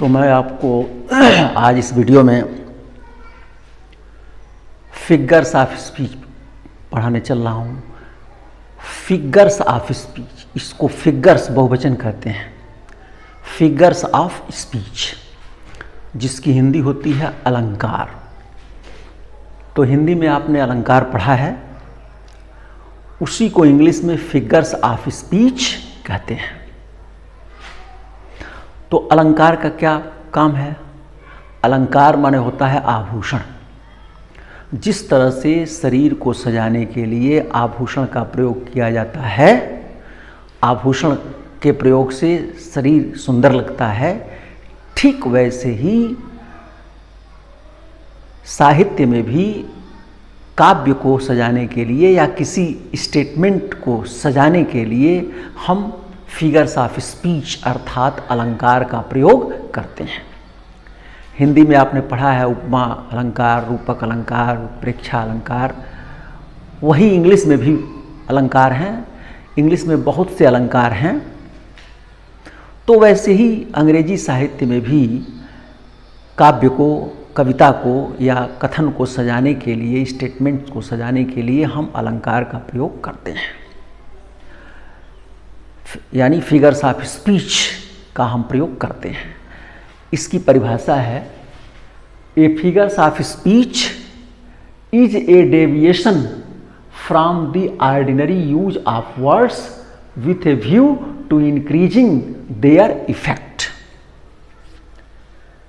तो मैं आपको आज इस वीडियो में फिगर्स ऑफ स्पीच पढ़ाने चल रहा हूँ। फिगर्स ऑफ स्पीच, इसको फिगर्स बहुवचन कहते हैं। फिगर्स ऑफ स्पीच, जिसकी हिंदी होती है अलंकार। तो हिंदी में आपने अलंकार पढ़ा है, उसी को इंग्लिश में फिगर्स ऑफ स्पीच कहते हैं। तो अलंकार का क्या काम है? अलंकार माने होता है आभूषण। जिस तरह से शरीर को सजाने के लिए आभूषण का प्रयोग किया जाता है, आभूषण के प्रयोग से शरीर सुंदर लगता है, ठीक वैसे ही साहित्य में भी काव्य को सजाने के लिए या किसी स्टेटमेंट को सजाने के लिए हम फिगर्स ऑफ स्पीच अर्थात अलंकार का प्रयोग करते हैं। हिंदी में आपने पढ़ा है उपमा अलंकार, रूपक अलंकार, उत्प्रेक्षा अलंकार। वही इंग्लिश में भी अलंकार हैं। इंग्लिश में बहुत से अलंकार हैं। तो वैसे ही अंग्रेजी साहित्य में भी काव्य को, कविता को या कथन को सजाने के लिए, स्टेटमेंट को सजाने के लिए हम अलंकार का प्रयोग करते हैं, यानी फिगर्स ऑफ स्पीच का हम प्रयोग करते हैं। इसकी परिभाषा है, a figures of speech is a deviation from the ordinary use of words with a view to increasing their effect.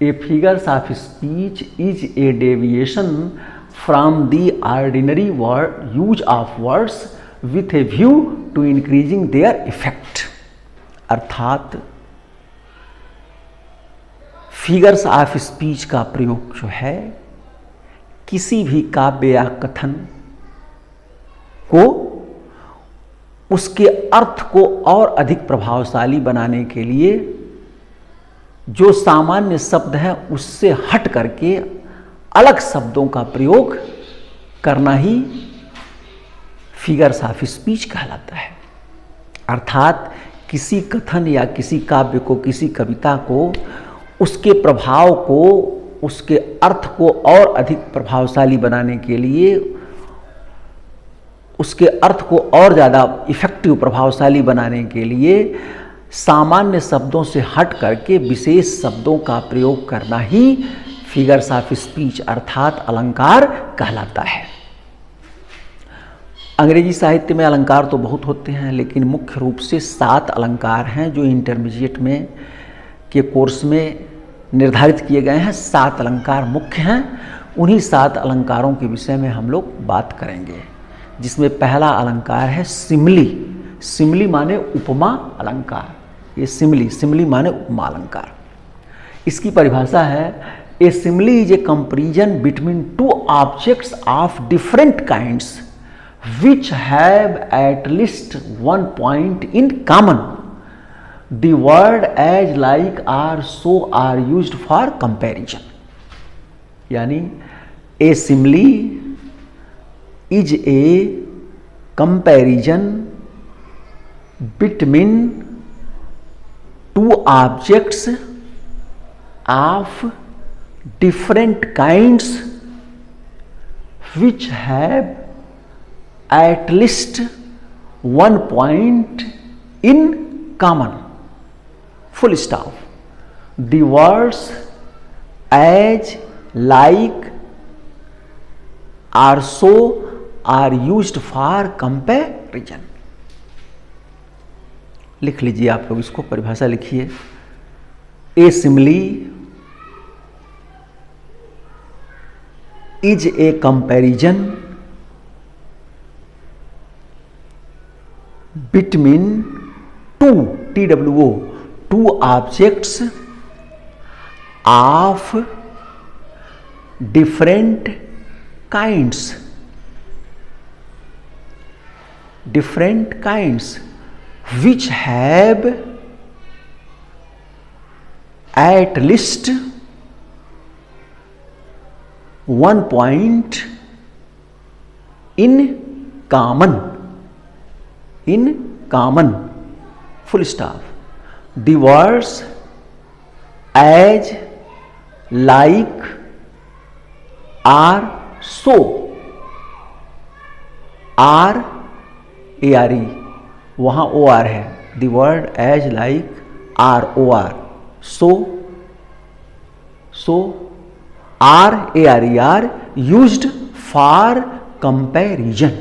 A figures of speech is a deviation from the ordinary use of words with a view to increasing their effect. अर्थात figures of speech का प्रयोग जो है, किसी भी काव्य या कथन को, उसके अर्थ को और अधिक प्रभावशाली बनाने के लिए जो सामान्य शब्द है उससे हट करके अलग शब्दों का प्रयोग करना ही फिगर्स ऑफ स्पीच कहलाता है। अर्थात किसी कथन या किसी काव्य को, किसी कविता को, उसके प्रभाव को, उसके अर्थ को और अधिक प्रभावशाली बनाने के लिए, उसके अर्थ को और ज़्यादा इफेक्टिव, प्रभावशाली बनाने के लिए सामान्य शब्दों से हट करके विशेष शब्दों का प्रयोग करना ही फिगर्स ऑफ स्पीच अर्थात अलंकार कहलाता है। अंग्रेजी साहित्य में अलंकार तो बहुत होते हैं, लेकिन मुख्य रूप से 7 अलंकार हैं जो इंटरमीडिएट में के कोर्स में निर्धारित किए गए हैं। 7 अलंकार मुख्य हैं। उन्हीं 7 अलंकारों के विषय में हम लोग बात करेंगे, जिसमें पहला अलंकार है सिमली। सिमली माने उपमा अलंकार। ये सिमली माने उपमा अलंकार। इसकी परिभाषा है, a simile is a comparison between 2 objects of different kinds which have at least one point in common. The word as, like, or, so are used for comparison. यानी a simile is a comparison between 2 objects of different kinds which have at least one point in common. Full stop. The words as, like, or, so are used for comparison. लिख लीजिए आप लोग, इसको परिभाषा लिखिए। A simile is a comparison between two objects of different kinds which have at least one point in common. Full stop. The words as, like, or, so, or, A R E, वहां O R है, the word as, like, or, O R, so or, A R E, are used for comparison,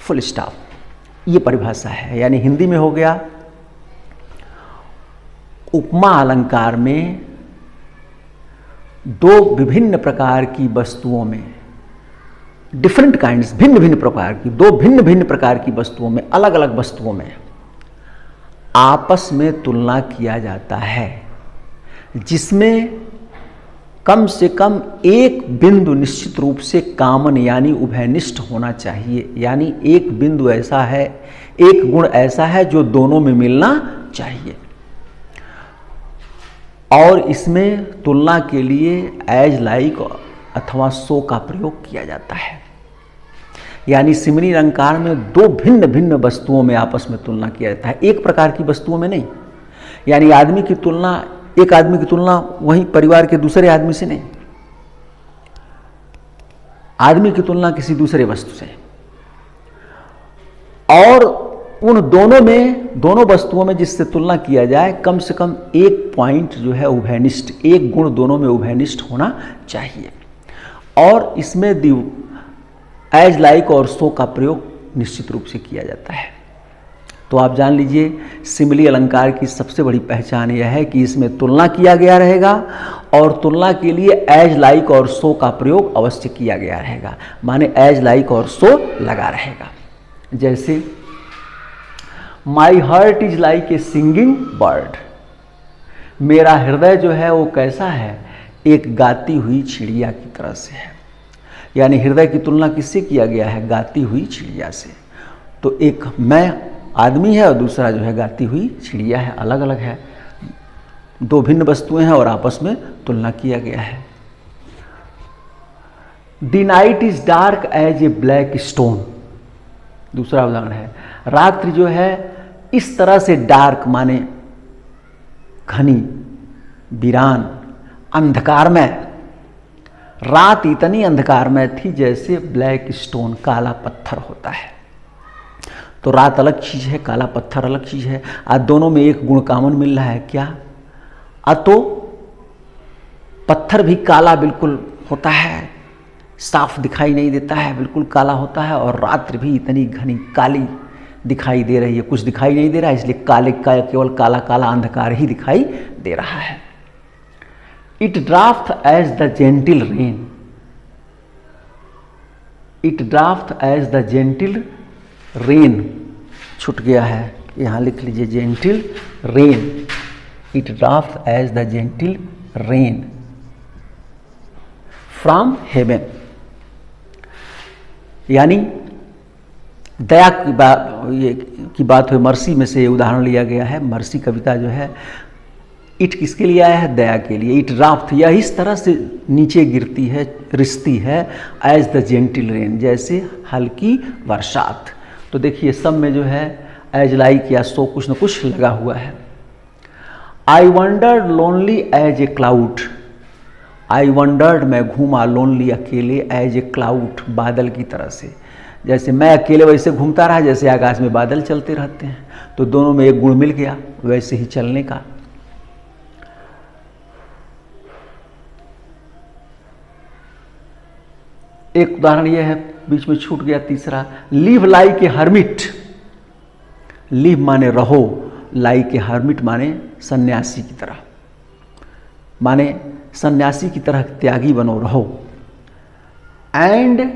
full stop. ये परिभाषा है। यानी हिंदी में हो गया, उपमा अलंकार में दो विभिन्न प्रकार की वस्तुओं में, डिफरेंट काइंड्स, भिन्न भिन्न प्रकार की, दो भिन्न भिन्न प्रकार की वस्तुओं में, अलग अलग वस्तुओं में आपस में तुलना किया जाता है, जिसमें कम से कम एक बिंदु निश्चित रूप से कॉमन यानी उभयनिष्ठ होना चाहिए। यानी एक बिंदु ऐसा है, एक गुण ऐसा है जो दोनों में मिलना चाहिए। और इसमें तुलना के लिए एज, लाइक अथवा सो का प्रयोग किया जाता है। यानी सिमरी अलंकार में दो भिन्न भिन्न वस्तुओं में आपस में तुलना किया जाता है, एक प्रकार की वस्तुओं में नहीं। यानी आदमी की तुलना, एक आदमी की तुलना वही परिवार के दूसरे आदमी से नहीं, आदमी की तुलना किसी दूसरे वस्तु से। और उन दोनों में, दोनों वस्तुओं में जिससे तुलना किया जाए, कम से कम एक पॉइंट जो है उभयनिष्ठ, एक गुण दोनों में उभयनिष्ठ होना चाहिए। और इसमें एज, लाइक और सो का प्रयोग निश्चित रूप से किया जाता है। तो आप जान लीजिए, सिमिली अलंकार की सबसे बड़ी पहचान यह है कि इसमें तुलना किया गया रहेगा और तुलना के लिए एज, लाइक और सो का प्रयोग अवश्य किया गया रहेगा। माने एज, लाइक और सो लगा रहेगा। जैसे my heart is like A singing bird, मेरा हृदय जो है वो कैसा है, एक गाती हुई चिड़िया की तरह से है। यानी हृदय की तुलना किससे किया गया है, गाती हुई चिड़िया से। तो एक मैं आदमी है और दूसरा जो है गाती हुई चिड़िया है, अलग अलग है, दो भिन्न वस्तुएं हैं और आपस में तुलना किया गया है। The night is dark as a black stone, दूसरा उदाहरण है, रात्रि जो है इस तरह से डार्क माने घनी, वीरान, अंधकारमय, रात इतनी अंधकारमय थी जैसे ब्लैक स्टोन, काला पत्थर होता है। तो रात अलग चीज है, काला पत्थर अलग चीज है। आज दोनों में एक गुण कॉमन मिल रहा है, क्या? तो पत्थर भी काला बिल्कुल होता है, साफ दिखाई नहीं देता है, बिल्कुल काला होता है। और रात्रि भी इतनी घनी काली दिखाई दे रही है, कुछ दिखाई नहीं दे रहा है, इसलिए काले का केवल काला काला अंधकार ही दिखाई दे रहा है। It draft as the gentle rain, it draft as the gentle rain, छूट गया है, यहां लिख लीजिए gentle rain, it draft as the gentle rain from heaven. यानी दया की बात हुई, मर्सी में से ये उदाहरण लिया गया है। मर्सी कविता जो है, इट किसके लिए आया है, दया के लिए। इट ड्राफ्ट, यह इस तरह से नीचे गिरती है, रिसती है, एज द जेंटिल रेन, जैसे हल्की बरसात। तो देखिए सब में जो है एज, लाइक या सो कुछ न कुछ लगा हुआ है। I wandered lonely as a cloud, I wandered, मैं घूमा, लोनली अकेले, एज ए क्लाउड, बादल की तरह से। जैसे मैं अकेले वैसे घूमता रहा जैसे आकाश में बादल चलते रहते हैं। तो दोनों में एक गुण मिल गया वैसे ही चलने का। एक उदाहरण यह है, बीच में छूट गया तीसरा, live like a hermit, live माने रहो, लाइक ए हर्मिट माने सन्यासी की तरह, माने सन्यासी की तरह त्यागी बनो, रहो। And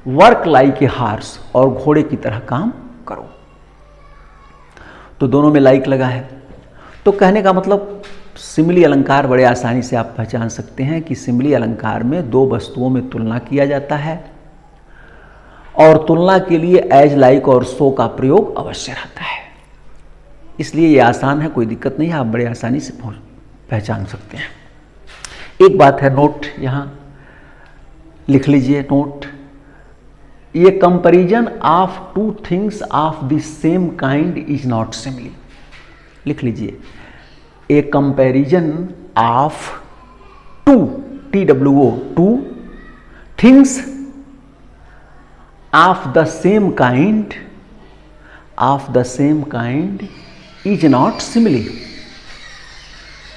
work like a horse, और घोड़े की तरह काम करो। तो दोनों में लाइक लगा है। तो कहने का मतलब सिमिली अलंकार बड़े आसानी से आप पहचान सकते हैं कि सिमिली अलंकार में दो वस्तुओं में तुलना किया जाता है और तुलना के लिए एज, लाइक और सो का प्रयोग अवश्य रहता है। इसलिए ये आसान है, कोई दिक्कत नहीं है, आप बड़े आसानी से पहचान सकते हैं। एक बात है, नोट यहां लिख लीजिए, नोट, ये comparison of two things of the same kind is not simile, लिख लीजिए। A comparison of two, TWO, two things of the same kind, of the same kind is not simile,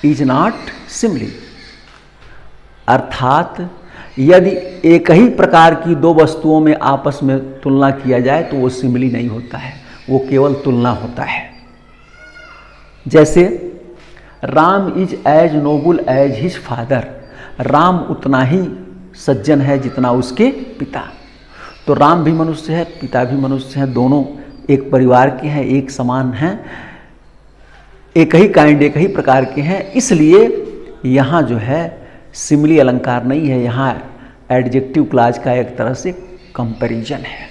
is not simile. अर्थात यदि एक ही प्रकार की दो वस्तुओं में आपस में तुलना किया जाए तो वो सिमिली नहीं होता है, वो केवल तुलना होता है। जैसे Ram is as noble as his father, Ram उतना ही सज्जन है जितना उसके पिता। तो राम भी मनुष्य है, पिता भी मनुष्य है, दोनों एक परिवार के हैं, एक समान हैं, एक ही काइंड, एक ही प्रकार के हैं। इसलिए यहाँ जो है सिमिली अलंकार नहीं है, यहाँ एडजेक्टिव क्लाज का एक तरह से कंपैरिजन है।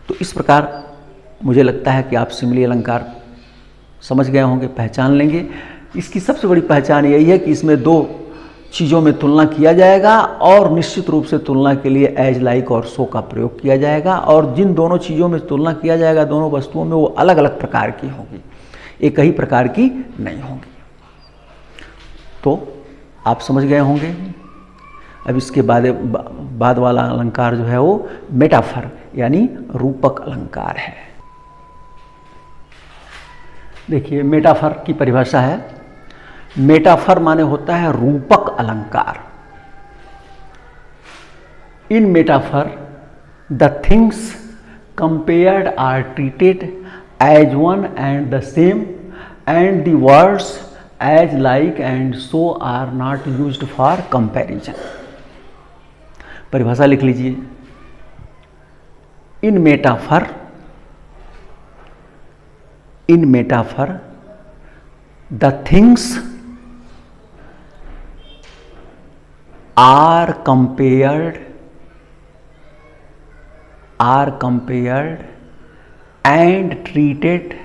तो इस प्रकार मुझे लगता है कि आप सिमिली अलंकार समझ गए होंगे, पहचान लेंगे। इसकी सबसे बड़ी पहचान यही है कि इसमें दो चीज़ों में तुलना किया जाएगा और निश्चित रूप से तुलना के लिए एज, लाइक और सो का प्रयोग किया जाएगा, और जिन दोनों चीज़ों में तुलना किया जाएगा दोनों वस्तुओं में, वो अलग अलग प्रकार की होंगी, एक ही प्रकार की नहीं होंगी। तो आप समझ गए होंगे। अब इसके बाद वाला अलंकार जो है वो मेटाफर यानी रूपक अलंकार है। देखिए मेटाफर की परिभाषा है, मेटाफर माने होता है रूपक अलंकार। In metaphor the things compared are treated as one and the same and the words as like and so are not used for comparison. परिभाषा लिख लीजिए। In metaphor the things are compared and treated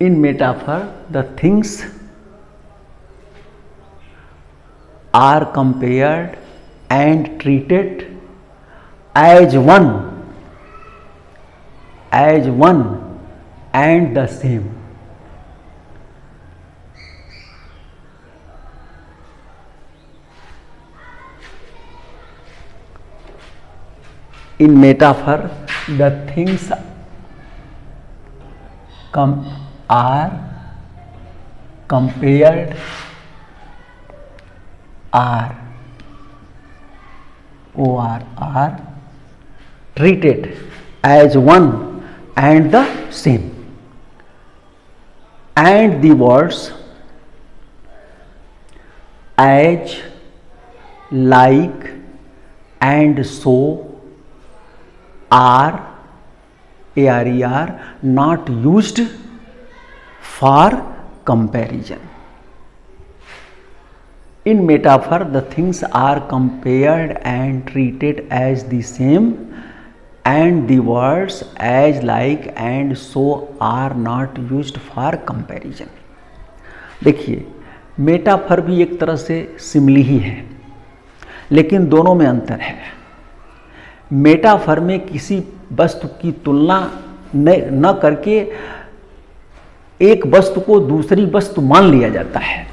in metaphor. The things are compared and treated as one and the same. In metaphor, the things are compared are treated as one and the same, and the words as, like and so are not used for comparison. In metaphor, the things are compared and treated as the same, and the words as, like and so are not used for comparison. देखिए metaphor भी एक तरह से simile ही है, लेकिन दोनों में अंतर है। मेटाफर में किसी वस्तु की तुलना न करके एक वस्तु को दूसरी वस्तु मान लिया जाता है,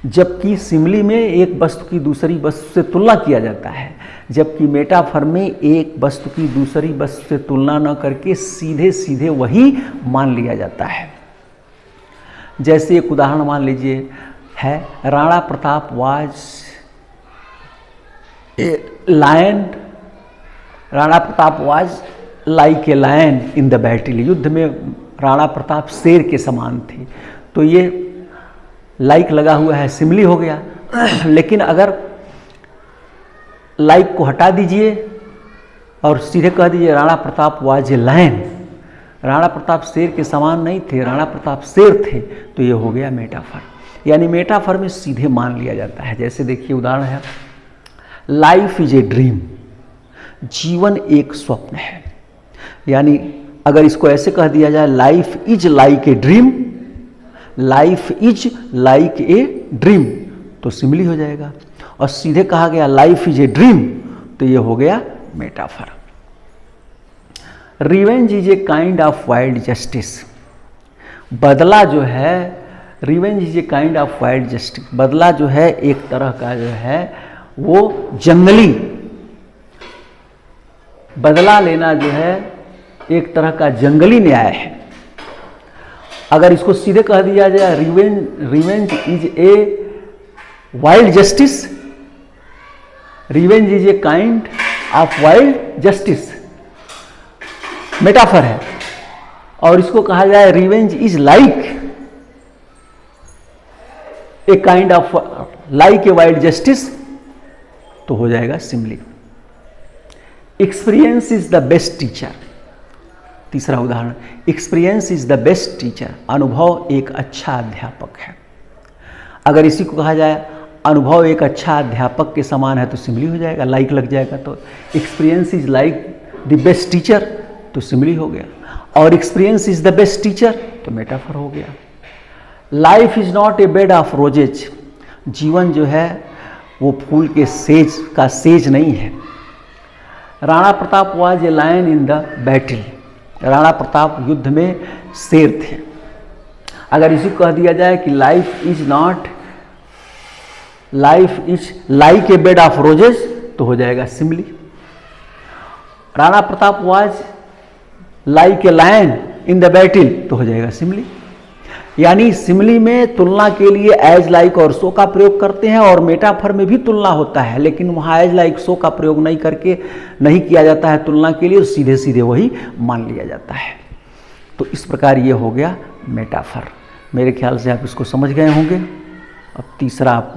जबकि सिमिली में एक वस्तु की दूसरी वस्तु से तुलना किया जाता है, जबकि मेटाफर में एक वस्तु की दूसरी वस्तु से तुलना न करके सीधे सीधे वही मान लिया जाता है। जैसे एक उदाहरण मान लीजिए है, Rana Pratap was a lion, Rana Pratap was like a lion in the battle. युद्ध में राणा प्रताप शेर के समान थे। तो ये लाइक लगा हुआ है, सिमिली हो गया। लेकिन अगर लाइक को हटा दीजिए और सीधे कह दीजिए Rana Pratap was a lion, Rana Pratap शेर के समान नहीं थे, राणा प्रताप शेर थे, तो ये हो गया मेटाफर। यानी मेटाफर में सीधे मान लिया जाता है। जैसे देखिए उदाहरण है, लाइफ इज ए ड्रीम, जीवन एक स्वप्न है। यानी अगर इसको ऐसे कह दिया जाए, life is like a dream, life is like a dream, तो सिमिली हो जाएगा। और सीधे कहा गया लाइफ इज ए ड्रीम, तो ये हो गया metaphor. Revenge is a kind of wild justice. बदला जो है, revenge is a kind of wild justice, बदला जो है एक तरह का जो है वो जंगली, बदला लेना जो है एक तरह का जंगली न्याय है। अगर इसको सीधे कह दिया जाए revenge is a wild justice, revenge is a kind of wild justice, metaphor है। और इसको कहा जाए revenge is like a kind of like a wild justice, तो हो जाएगा simile. Experience is the best teacher. तीसरा उदाहरण, experience is the best teacher, अनुभव एक अच्छा अध्यापक है। अगर इसी को कहा जाए अनुभव एक अच्छा अध्यापक के समान है तो सिमिली हो जाएगा, लाइक लग जाएगा। तो experience is like the best teacher तो सिमिली हो गया, और experience is the best teacher तो मेटाफर हो गया। Life is not a bed of roses, जीवन जो है वो फूल के सेज का सेज नहीं है। Rana Pratap was a lion in the battle, Rana Pratap युद्ध में शेर थे। अगर इसी को कह दिया जाए कि life is like a bed of roses तो हो जाएगा simile. Rana Pratap was like a lion in the battle तो हो जाएगा सिमिली। यानी सिमिली में तुलना के लिए एज लाइक और सो का प्रयोग करते हैं, और मेटाफर में भी तुलना होता है, लेकिन वहाँ एज लाइक सो का प्रयोग नहीं किया जाता है तुलना के लिए, सीधे सीधे वही मान लिया जाता है। तो इस प्रकार ये हो गया मेटाफर। मेरे ख्याल से आप इसको समझ गए होंगे। अब तीसरा आपको